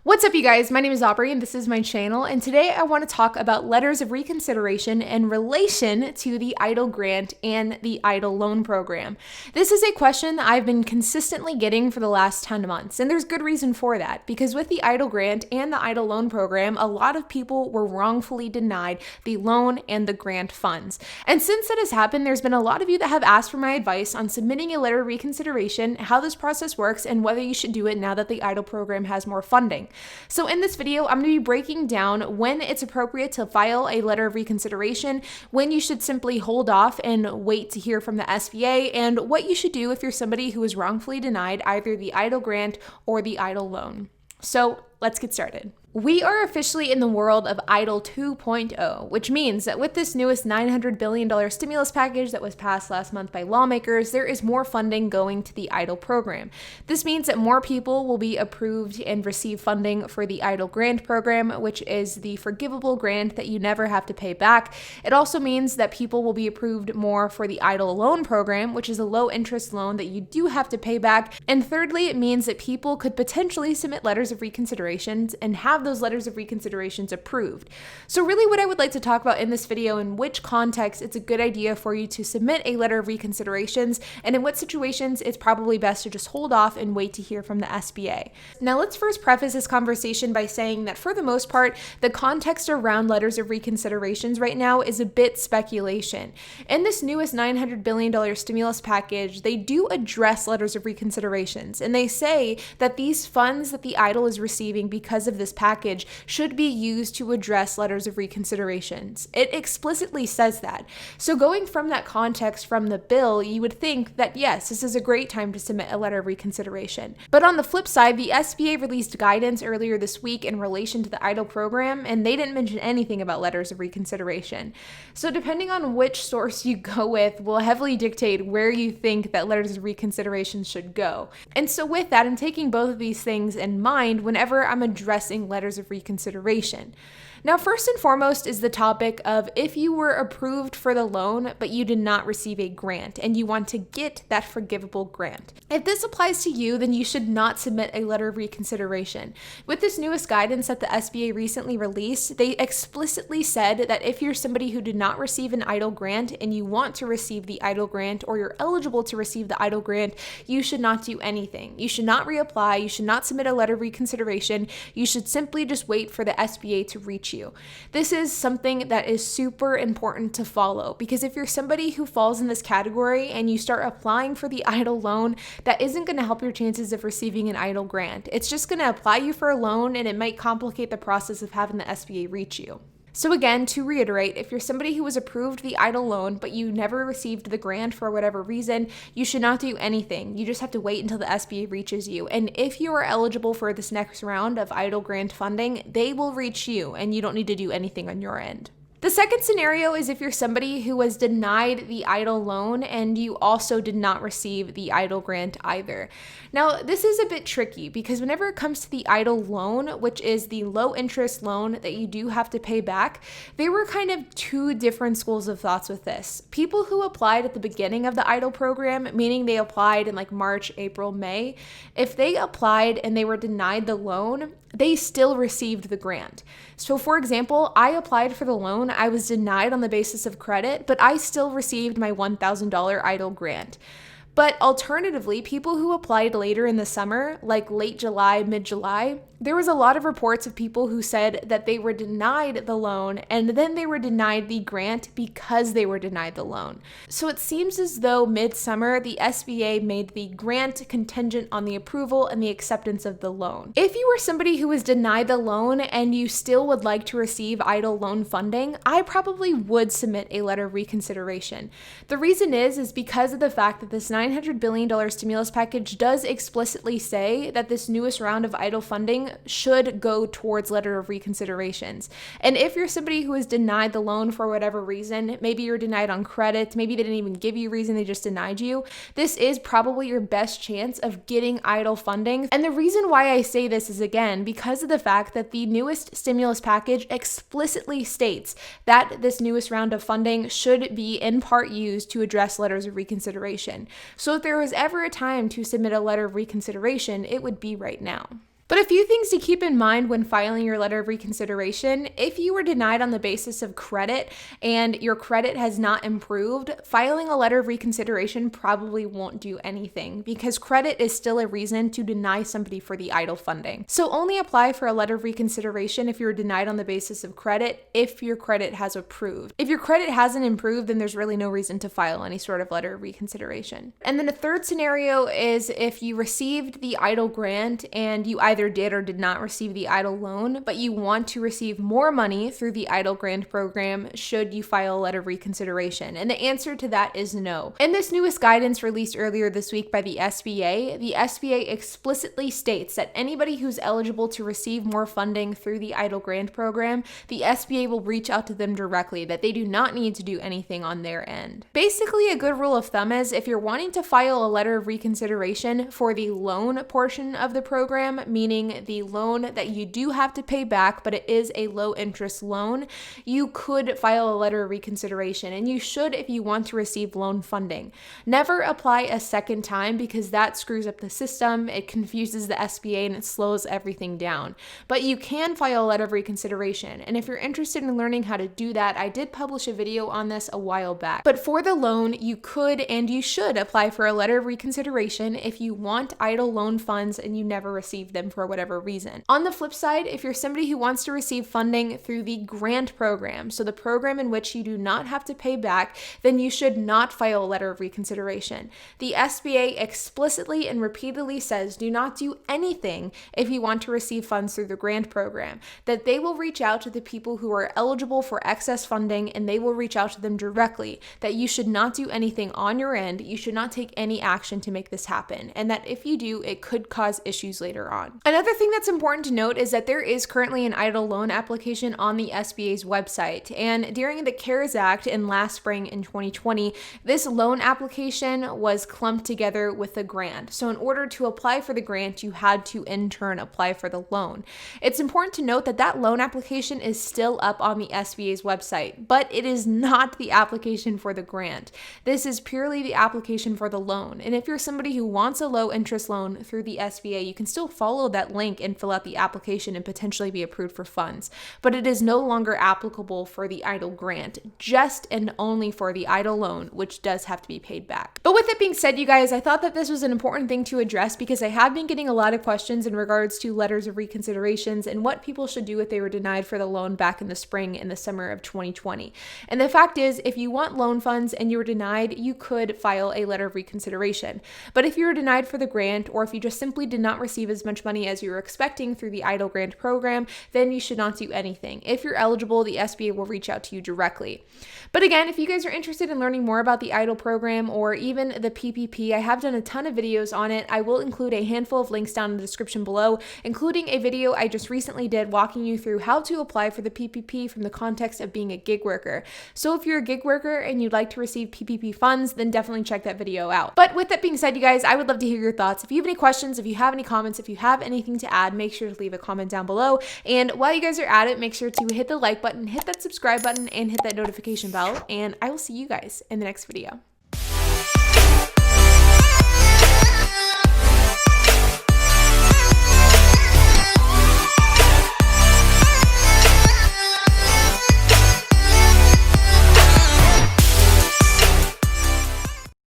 What's up, you guys? My name is Aubrey and this is my channel, and today I want to talk about letters of reconsideration in relation to the EIDL grant and the EIDL loan program. This is a question that I've been consistently getting for the last 10 months, and there's good reason for that, because with the EIDL grant and the EIDL loan program, a lot of people were wrongfully denied the loan and the grant funds. And since that has happened, there's been a lot of you that have asked for my advice on submitting a letter of reconsideration, how this process works, and whether you should do it now that the EIDL program has more funding. So in this video, I'm going to be breaking down when it's appropriate to file a letter of reconsideration, when you should simply hold off and wait to hear from the SBA, and what you should do if you're somebody who is wrongfully denied either the EIDL grant or the EIDL loan. So let's get started. We are officially in the world of EIDL 2.0, which means that with this newest $900 billion stimulus package that was passed last month by lawmakers, there is more funding going to the EIDL program. This means that more people will be approved and receive funding for the EIDL grant program, which is the forgivable grant that you never have to pay back. It also means that people will be approved more for the EIDL loan program, which is a low interest loan that you do have to pay back. And thirdly, it means that people could potentially submit letters of reconsiderations and have those letters of reconsiderations approved. So really what I would like to talk about in this video, in which context it's a good idea for you to submit a letter of reconsiderations, and in what situations it's probably best to just hold off and wait to hear from the SBA. Now let's first preface this conversation by saying that for the most part, the context around letters of reconsiderations right now is a bit speculation. In this newest $900 billion stimulus package, they do address letters of reconsiderations, and they say that these funds that the EIDL is receiving because of this package should be used to address letters of reconsiderations. It explicitly says that. So going from that context from the bill, you would think that yes, this is a great time to submit a letter of reconsideration. But on the flip side, the SBA released guidance earlier this week in relation to the EIDL program, and they didn't mention anything about letters of reconsideration. So depending on which source you go with will heavily dictate where you think that letters of reconsideration should go. And so with that, I'm taking both of these things in mind whenever I'm addressing letters of reconsideration. Now, first and foremost is the topic of if you were approved for the loan, but you did not receive a grant and you want to get that forgivable grant. If this applies to you, then you should not submit a letter of reconsideration. With this newest guidance that the SBA recently released, they explicitly said that if you're somebody who did not receive an EIDL grant and you want to receive the EIDL grant, or you're eligible to receive the EIDL grant, you should not do anything. You should not reapply. You should not submit a letter of reconsideration. You should simply just wait for the SBA to reach you. This is something that is super important to follow, because if you're somebody who falls in this category and you start applying for the EIDL loan, that isn't going to help your chances of receiving an EIDL grant. It's just going to apply you for a loan, and it might complicate the process of having the SBA reach you. So again, to reiterate, if you're somebody who was approved the EIDL loan, but you never received the grant for whatever reason, you should not do anything. You just have to wait until the SBA reaches you. And if you are eligible for this next round of EIDL grant funding, they will reach you, and you don't need to do anything on your end. The second scenario is if you're somebody who was denied the EIDL loan and you also did not receive the EIDL grant either. Now, this is a bit tricky because whenever it comes to the EIDL loan, which is the low interest loan that you do have to pay back, there were kind of two different schools of thoughts with this. People who applied at the beginning of the EIDL program, meaning they applied in like March, April, May, if they applied and they were denied the loan, they still received the grant. So for example, I applied for the loan, I was denied on the basis of credit, but I still received my $1,000 EIDL grant. But alternatively, people who applied later in the summer, like late July, mid-July, there was a lot of reports of people who said that they were denied the loan and then they were denied the grant because they were denied the loan. So it seems as though mid-summer, the SBA made the grant contingent on the approval and the acceptance of the loan. If you were somebody who was denied the loan and you still would like to receive EIDL loan funding, I probably would submit a letter of reconsideration. The reason is because of the fact that this $900 billion stimulus package does explicitly say that this newest round of EIDL funding should go towards letter of reconsiderations. And if you're somebody who is denied the loan for whatever reason, maybe you're denied on credit, maybe they didn't even give you a reason, they just denied you, this is probably your best chance of getting EIDL funding. And the reason why I say this is, again, because of the fact that the newest stimulus package explicitly states that this newest round of funding should be in part used to address letters of reconsideration. So if there was ever a time to submit a letter of reconsideration, it would be right now. But a few things to keep in mind when filing your letter of reconsideration: if you were denied on the basis of credit and your credit has not improved, filing a letter of reconsideration probably won't do anything, because credit is still a reason to deny somebody for the EIDL funding. So only apply for a letter of reconsideration if you're denied on the basis of credit, if your credit has improved. If your credit hasn't improved, then there's really no reason to file any sort of letter of reconsideration. And then a third scenario is if you received the EIDL grant and you either did or did not receive the EIDL loan, but you want to receive more money through the EIDL grant program, should you file a letter of reconsideration? And the answer to that is no. In this newest guidance released earlier this week by the SBA explicitly states that anybody who's eligible to receive more funding through the EIDL grant program, the SBA will reach out to them directly, that they do not need to do anything on their end. Basically, a good rule of thumb is if you're wanting to file a letter of reconsideration for the loan portion of the program, meaning the loan that you do have to pay back, but it is a low interest loan, you could file a letter of reconsideration, and you should if you want to receive loan funding. Never apply a second time, because that screws up the system, it confuses the SBA, and it slows everything down. But you can file a letter of reconsideration, and if you're interested in learning how to do that, I did publish a video on this a while back. But for the loan, you could and you should apply for a letter of reconsideration if you want EIDL loan funds and you never received them for whatever reason. On the flip side, if you're somebody who wants to receive funding through the grant program, so the program in which you do not have to pay back, then you should not file a letter of reconsideration. The SBA explicitly and repeatedly says do not do anything if you want to receive funds through the grant program, that they will reach out to the people who are eligible for excess funding and they will reach out to them directly, that you should not do anything on your end, you should not take any action to make this happen, and that if you do, it could cause issues later on. Another thing that's important to note is that there is currently an EIDL loan application on the SBA's website, and during the CARES Act in last spring in 2020, this loan application was clumped together with the grant. So in order to apply for the grant, you had to in turn apply for the loan. It's important to note that that loan application is still up on the SBA's website, but it is not the application for the grant. This is purely the application for the loan. And if you're somebody who wants a low interest loan through the SBA, you can still follow that link and fill out the application and potentially be approved for funds. But it is no longer applicable for the EIDL grant, just and only for the EIDL loan, which does have to be paid back. But with it being said, you guys, I thought that this was an important thing to address because I have been getting a lot of questions in regards to letters of reconsiderations and what people should do if they were denied for the loan back in the spring and the summer of 2020. And the fact is, if you want loan funds and you were denied, you could file a letter of reconsideration. But if you were denied for the grant, or if you just simply did not receive as much money as you were expecting through the EIDL grant program, then you should not do anything. If you're eligible, the SBA will reach out to you directly. But again, if you guys are interested in learning more about the EIDL program or even the PPP, I have done a ton of videos on it. I will include a handful of links down in the description below, including a video I just recently did walking you through how to apply for the PPP from the context of being a gig worker. So if you're a gig worker and you'd like to receive PPP funds, then definitely check that video out. But with that being said, you guys, I would love to hear your thoughts. If you have any questions, if you have any comments, if you have anything to add, make sure to leave a comment down below. And while you guys are at it, make sure to hit the like button, hit that subscribe button, and hit that notification bell. And I will see you guys in the next video.